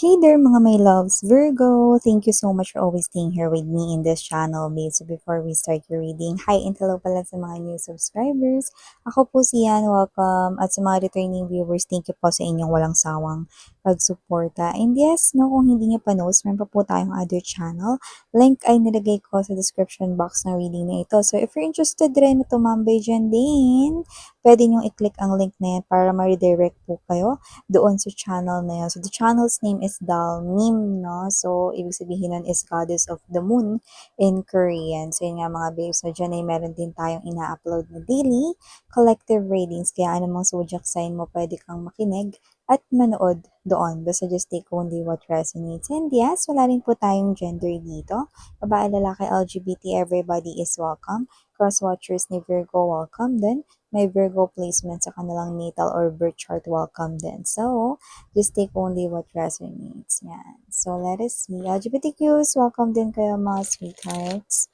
Hey there mga my loves, Virgo! Thank you so much for always staying here with me in this channel, babe. So before we start your reading, hi and hello pala sa mga new subscribers. Ako po si Yan, welcome. At sa mga returning viewers, thank you po sa inyong walang sawang pagsuporta. And yes, no, kung hindi niyo pa knows, meron pa po tayong other channel. Link ay nilagay ko sa description box ng reading na ito. So if you're interested rin na tumambay dyan din, pwede nyo i-click ang link na yan para ma-redirect po kayo doon sa channel na yun. So, the channel's name is Dalnim, no? So, ibig sabihin nun is Goddess of the Moon in Korean. So, yun nga mga babes. So, dyan ay meron din tayong ina-upload na daily collective readings. Kaya anumang zodiac sign mo, pwede kang makinig at manood doon. Basta just take only what resonates. And yes, wala rin po tayong gender dito. Babae, lalaki, LGBT, everybody is welcome. Cross-watchers ni Virgo, welcome din. May Virgo placement sa kanilang natal or birth chart, welcome din. So, just take only what resonates. Yan. So, let us see. LGBTQs, welcome din kayo mga sweethearts.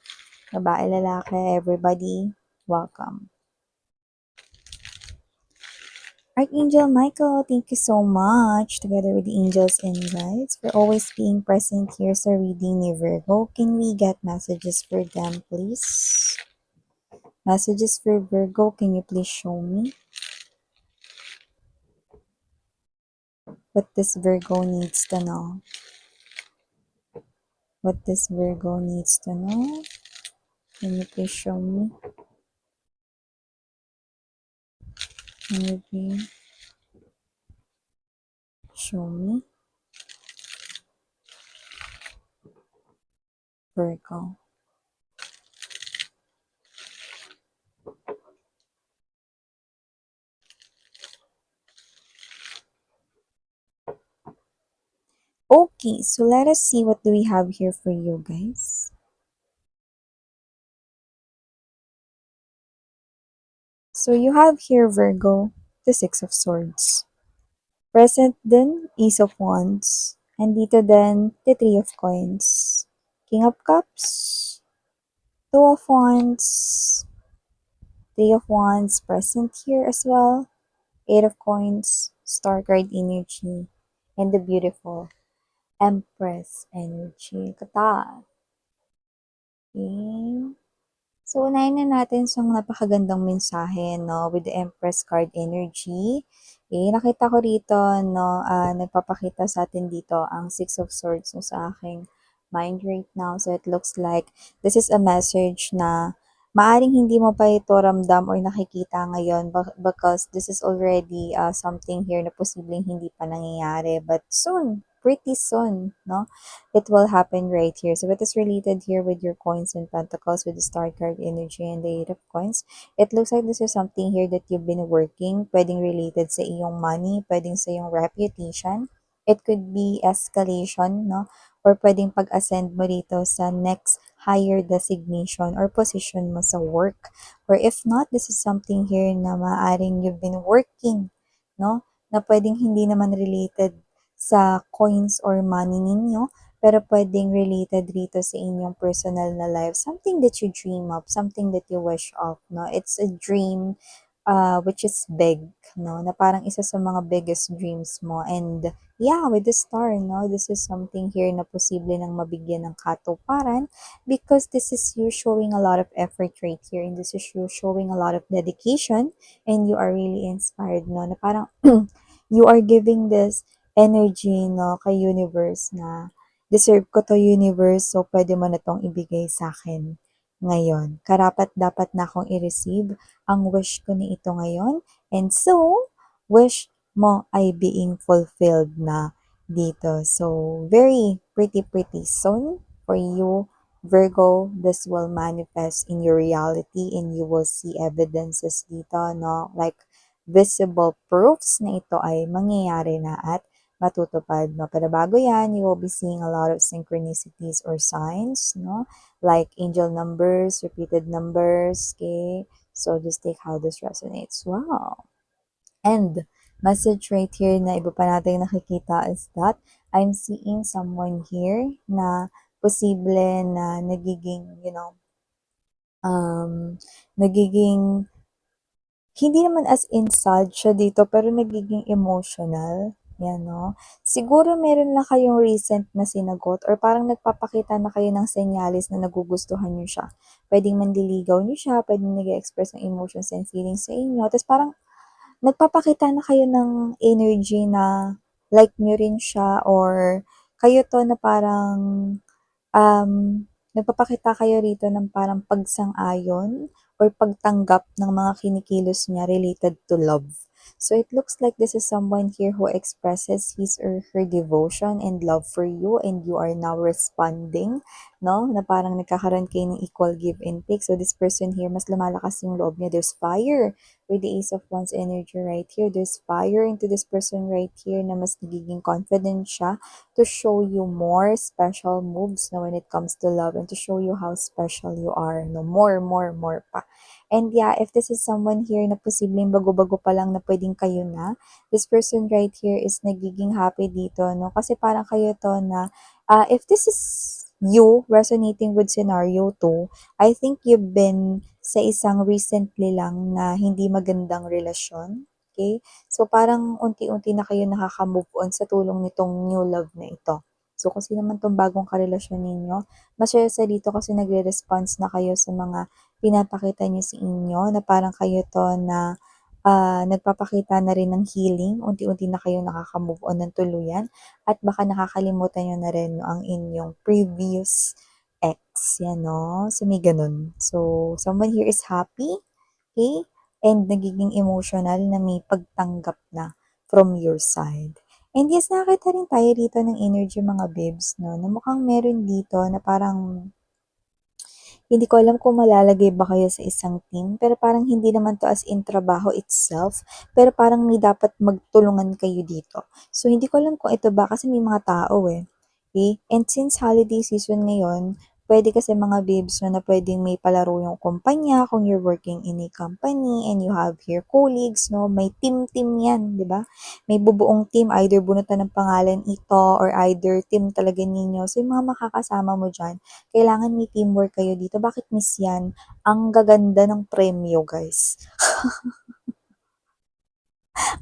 Babae, lalaki, everybody, welcome. Archangel Michael, thank you so much, together with the angels and guides, for always being present here sa reading ni Virgo. Can we get messages for them, please? Messages for Virgo, can you please show me what this Virgo needs to know? What this Virgo needs to know? Can you please show me? Can you please show me? Virgo. Okay, so let us see what do we have here for you guys. So you have here Virgo, the Six of Swords. Present din, Ace of Wands. And dito din, the Three of Coins. King of Cups, Two of Wands, Three of Wands present here as well. Eight of Coins, Star card energy, and the beautiful Empress energy. Kata. Okay. So, unahin na natin sa napakagandang mensahe, no, with the Empress card energy. Okay, nakita ko rito, no, nagpapakita sa atin dito ang Six of Swords no, sa aking mind right now. So, it looks like this is a message na maaring hindi mo pa ito ramdam or nakikita ngayon because this is already something here na posibleng hindi pa nangyayari. But soon, pretty soon, no? It will happen right here. So it is related here with your coins and pentacles with the star card energy and the eight of coins. It looks like this is something here that you've been working, pwedeng related sa iyong money, pwedeng sa iyong reputation. It could be escalation, no? Or pwedeng pag-ascend mo dito sa next higher designation or position mo sa work. Or if not, this is something here na maaring you've been working, no? Na pwedeng hindi naman related sa coins or money ninyo, pero pwedeng related rito sa inyong personal na life. Something that you dream of, something that you wish of, no? It's a dream which is big, no? Na parang isa sa mga biggest dreams mo. And yeah, with the star, no? This is something here na posible nang mabigyan ng katuparan because this is you showing a lot of effort right here and this is you showing a lot of dedication and you are really inspired, no? Na parang you are giving this energy, no, kay universe na deserve ko to universe, so pwede mo na tong ibigay sa akin ngayon. Karapat dapat na akong i-receive ang wish ko ni ito ngayon. And so, wish mo ay being fulfilled na dito. So, very pretty soon for you, Virgo. This will manifest in your reality and you will see evidences dito, no? Like, visible proofs na ito ay mangyayari na at matutupad, no? Pero bago yan, you will be seeing a lot of synchronicities or signs, no? Like angel numbers, repeated numbers, okay? So just take how this resonates. Wow! And message right here na iba pa natin nakikita is that I'm seeing someone here na posible na nagiging, nagiging, hindi naman as in sad siya dito, pero nagiging emotional yan 'no. Siguro meron lang kayong recent na sinagot or parang nagpapakita na kayo ng senyales na nagugustuhan niyo siya. Puwedeng manliligaw niyo siya, puwedeng nag-e-express ng emotions and feelings sa inyo, ta's parang nagpapakita na kayo ng energy na like niyo rin siya or kayo 'to na parang, nagpapakita kayo rito ng parang pagsang-ayon or pagtanggap ng mga kinikilos niya related to love. So it looks like this is someone here who expresses his or her devotion and love for you and you are now responding, no? Na parang nagkakaroon kayo ng equal give and take. So this person here, mas lumalakas yung loob niya. There's fire with the Ace of Wands energy right here. There's fire into this person right here na mas nagiging confident siya to show you more special moves na when it comes to love and to show you how special you are. No, more pa. And yeah, if this is someone here na posibleng bago-bago pa lang na pwedeng kayo na, this person right here is nagiging happy dito, no? Kasi parang kayo to na, if this is you resonating with scenario 2, I think you've been sa isang recently lang na hindi magandang relasyon. Okay? So, parang unti-unti na kayo nakaka-move on sa tulong nitong new love na ito. So, kung sino man tong bagong karelasyon ninyo, masaya sa dito kasi nagre-response na kayo sa mga pinapakita niyo sa inyo na parang kayo to na nagpapakita na rin ng healing. Unti-unti na kayo nakaka-move on ng tuluyan at baka nakakalimutan niyo na rin ang inyong previous ex, yan 'no? So, may gano'n. So, someone here is happy, okay, and nagiging emotional na may pagtanggap na from your side. And yes, nakakita rin tayo dito ng energy mga babes 'no, na mukhang meron dito na parang hindi ko alam kung malalagay ba kayo sa isang team, pero parang hindi naman 'to as in trabaho itself, pero parang may dapat magtulungan kayo dito. So, hindi ko alam kung ito ba kasi may mga tao, eh. Okay? And since holiday season ngayon, puwede kasi mga babes 'no, na puwedeng may palaro yung kumpanya kung you're working in a company and you have here colleagues 'no, may team-team 'yan, 'di ba? May bubuong team, either bunutan ng pangalan ito or either team talaga ninyo. So, yung mga makakasama mo diyan, kailangan may teamwork kayo dito. Bakit miss yan? Ang gaganda ng premyo, guys.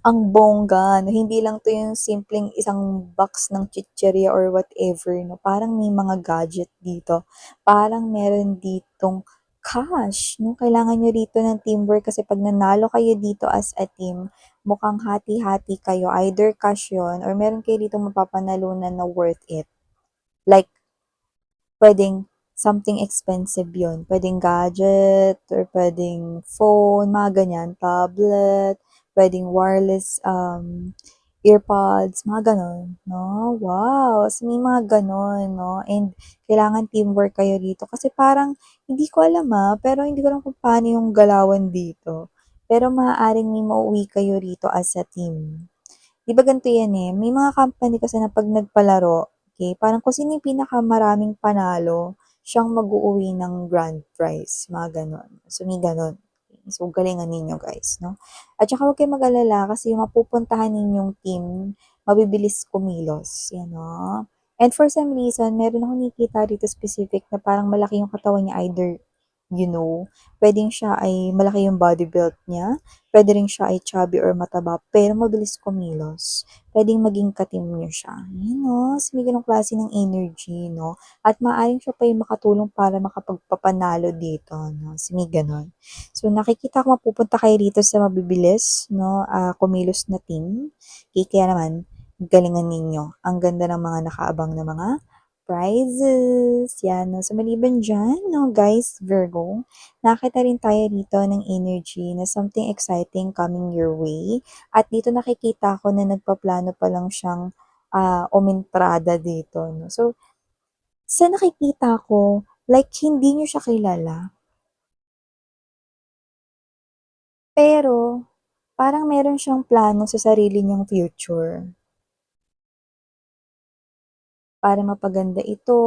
Ang bongga, no? Hindi lang to yung simpleng isang box ng chichirya or whatever, no? Parang may mga gadget dito. Parang meron ditong cash, no? Kailangan nyo dito ng teamwork kasi pag nanalo kayo dito as a team, mukhang hati-hati kayo. Either cash yun or meron kayo dito mapapanalunan na worth it. Like, puwedeng something expensive yun. Puwedeng gadget or puwedeng phone, mga ganyan, tablet, puwedeng wireless, earpods, mga gano'n, 'no? Wow! So, may mga gano'n, 'no? And kailangan teamwork kayo dito kasi parang hindi ko alam, pero hindi ko alam kung paano yung galawan dito. Pero maaaring may mauwi kayo rito as a team. 'Di ba ganito yan, eh, may mga company kasi na 'pag nagpalaro, okey, parang kung sino yung pinakamaraming panalo, siyang mag-uuwi ng grand prize, mga gano'n. So, may gano'n. So, galingan ninyo guys, 'no? At saka huwag kayong mag-alala kasi yung mapupuntahan ninyong team, mabibilis kumilos, 'yan, 'no? And for some reason, meron akong nakikita dito specific na parang malaki yung katawan niya either, puwedeng siya ay malaki yung body build niya, puwede rin siya ay chubby or mataba pero mabilis kumilos. Puwedeng maging ka-team niyo siya. Ayan 'no, so may gano'ng klase ng energy 'no, at maaaring siya pa yung makatulong para makapagpapanalo dito 'no, so may gano'n. So nakikita ko mapupunta kayo dito sa mabibilis 'no, kumilos na team. Kaya naman galingan ninyo. Ang ganda ng mga nakaabang na mga prizes, 'yan 'no. So maliban diyan 'no guys, Virgo, nakakita rin tayo dito ng energy na something exciting coming your way. At dito nakikita ko na nagpaplano pa lang siyang, umentrada dito 'no. So, sa nakikita ko, like hindi niyo siya kilala, pero parang meron siyang plano sa sarili niyang future. Para mapaganda ito.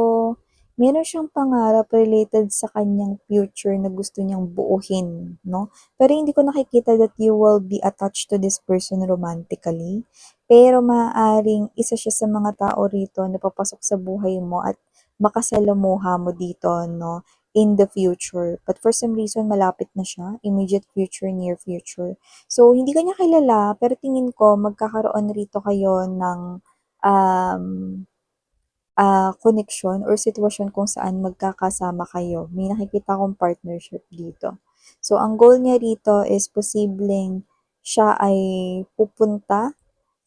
Meron siyang pangarap related sa kanyang future na gusto niyang buuhin, 'no? Pero hindi ko nakikita that you will be attached to this person romantically. Pero maaaring isa siya sa mga tao rito na papasok sa buhay mo at makasalamuha mo dito, 'no? in the future. But for some reason, malapit na siya, immediate future, near future. So, hindi ka niya kilala, pero tingin ko magkakaroon rito kayo ng um, connection or sitwasyon kung saan magkakasama kayo. May nakikita akong partnership dito. So, ang goal niya rito is posibleng siya ay pupunta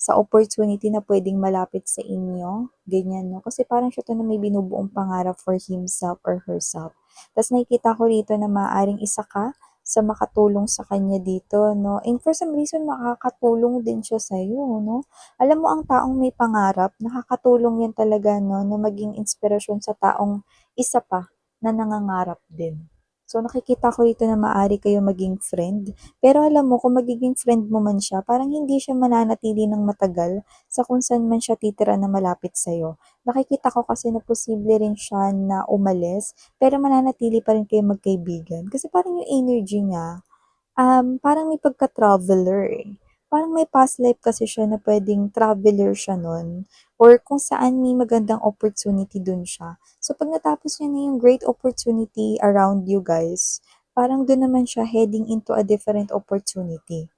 sa opportunity na pwedeng malapit sa inyo, ganyan, no? Kasi parang siya 'to na may binubuong pangarap for himself or herself. Ta's nakikita ko rito na maaaring isa ka sa makatulong sa kanya dito, no? And for some reason, makakatulong din siya sa'yo, no? Alam mo, ang taong may pangarap, nakakatulong yan talaga, no, na maging inspirasyon sa taong isa pa na nangangarap din. So, nakikita ko rito na maaari kayo maging friend. Pero alam mo, kung magiging friend mo man siya, parang hindi siya mananatili ng matagal sa kung saan man siya titira na malapit sa'yo. Nakikita ko kasi na posible rin siya na umalis, pero mananatili pa rin kayo magkaibigan. Kasi parang yung energy niya, parang may pagka-traveler, eh. Parang may past life kasi siya na puwedeng traveler siya nun or kung saan may magandang opportunity dun siya. So, 'pag natapos niya na yung great opportunity around you guys, parang dun naman siya heading into a different opportunity.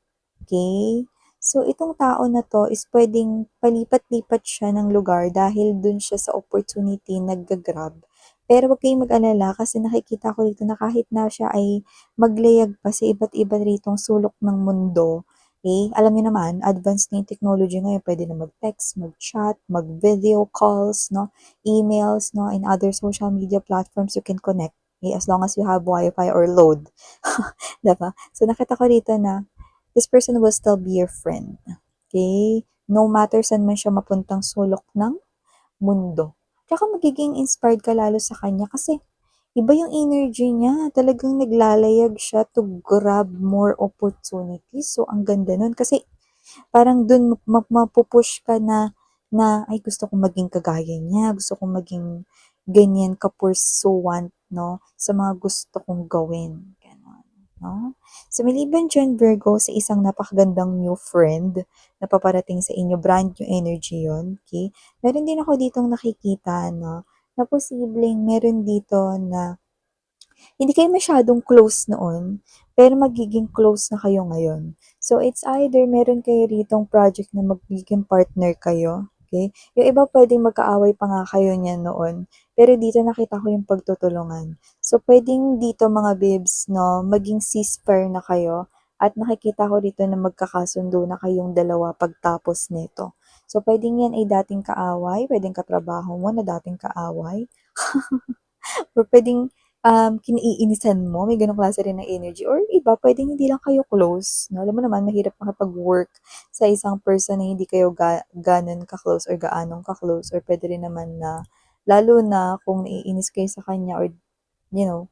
Okay. So, itong tao na 'to is puwedeng palipat-lipat siya ng lugar dahil dun siya sa opportunity nagga-grab. Pero huwag kayong mag-alala kasi nakikita ko dito na kahit na siya ay maglayag pa sa iba't iba ritong sulok ng mundo, eh, alam niyo naman advanced na yung technology ngayon, puwede na mag-text, mag-chat, mag-video calls 'no, emails 'no, and other social media platforms you can connect, eh, as long as you have Wi-Fi or load, 'di ba? So, nakita ko dito na this person will still be your friend. Okay? No matter saan man siya mapuntang sulok ng mundo. Tsaka magiging inspired ka lalo sa kanya kasi iba yung energy niya. Talagang naglalayag siya to grab more opportunities. So, ang ganda nun. Kasi parang dun mapupush ka na, ay gusto kong maging kagaya niya, gusto kong maging ganyan kapursuant, no, sa mga gusto kong gawin, gano'n, no? So, maliban diyan Virgo sa isang napakagandang new friend na paparating sa inyo, brand new energy 'yun, okay. Meron din ako ditong nakikita 'no, na posibleng meron dito na hindi kayo masyadong close noon, pero magiging close na kayo ngayon. So, it's either meron kayo ritong project na magiging partner kayo, okay? Yung iba puwedeng magkaaway pa nga kayo niyan noon, pero dito nakita ko yung pagtutulungan. So, puwedeng dito mga bibs 'no, maging ceasefire na kayo at nakikita ko dito na magkakasundo na kayong dalawa pagtapos nito. So, puwedeng yan ay dating kaaway, puwedeng katrabaho mo na dating kaaway. Or puwedeng, kinaiinisan mo, may gano'ng klase rin ng energy or iba puwedeng hindi lang kayo close 'no, alam mo naman mahirap makipag-work sa isang person na hindi kayo gano'n ka-close or gaanong ka-close or puwede rin naman na lalo na kung naiinis kayo sa kanya or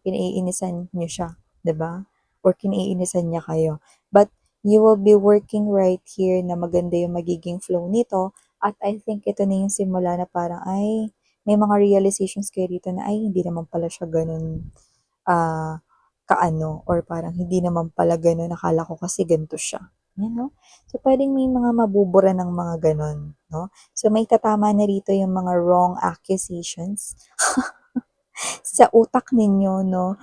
kinaiinisan niyo siya, 'di ba? Or kinaiinisan niya kayo. But you will be working right here na maganda yung magiging flow nito at I think ito na yung simula na parang, ay, may mga realizations kayo dito na, ay, hindi naman pala siya gano'n, kaano or parang hindi naman pala gano'n, akala ko kasi ganito siya, 'no? So, puwedeng may mga mabubura ng mga gano'n, 'no? So, may tatama na rito yung mga wrong accusations sa utak ninyo 'no,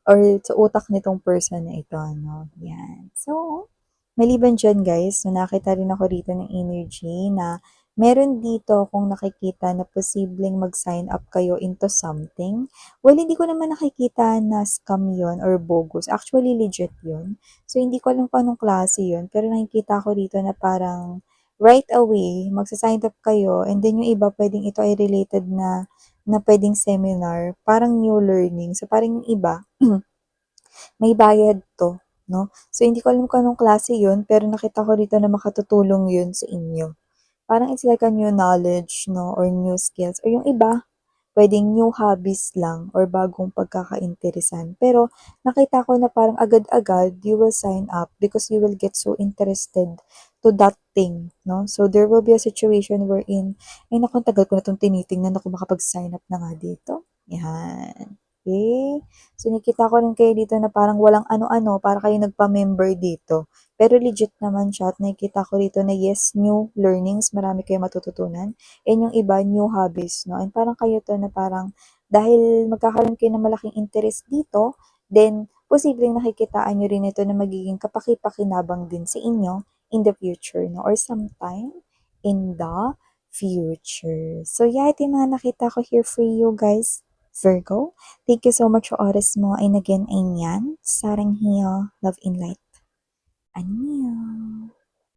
or sa utak nitong person na ito 'no, 'yan. So, maliban diyan guys, so nakita rin ako rito ng energy na meron dito akong nakikita na posibleng mag-sign up kayo into something. Well, hindi ko naman nakikita na scam yon or bogus, actually legit yun. So, hindi ko alam kung anong klase yun, pero nakikita ko dito na parang right away magsa-sign up kayo and then yung iba puwedeng ito ay related na puwedeng seminar, parang new learning. So, parang yung iba, may bayad 'to, 'no? So, hindi ko alam kung anong klase yun, pero nakita ko rito na makatutulong yun sa inyo. Parang it's like a new knowledge, 'no, or new skills or yung iba puwedeng new hobbies lang or bagong pagkakainteresan. Pero nakita ko na parang agad-agad you will sign up because you will get so interested to that thing, 'no? So, there will be a situation wherein, "Ay naku, ang tagal ko na 'tong tinitingnan, naku makapag-sign up na nga dito." 'Yan, okey. So, nakita ko rin kayo dito na parang walang ano-ano para kayong nagpa-member dito. Pero legit naman siya at nakikita ko dito na yes, new learnings, marami kayong matututunan and yung iba new hobbies 'no, and parang kayo 'to na parang dahil magkakaroon kayo ng malaking interest dito, then posibleng nakikitaan nyo rin ito na magiging kapaki-pakinabang din sa inyo in the future, no? Or sometime in the future. So yeah, ito yung mga nakita ko here for you guys. Virgo, thank you so much sa oras mo. And again, ayan, sarang hiyo, love in light. Annyeong!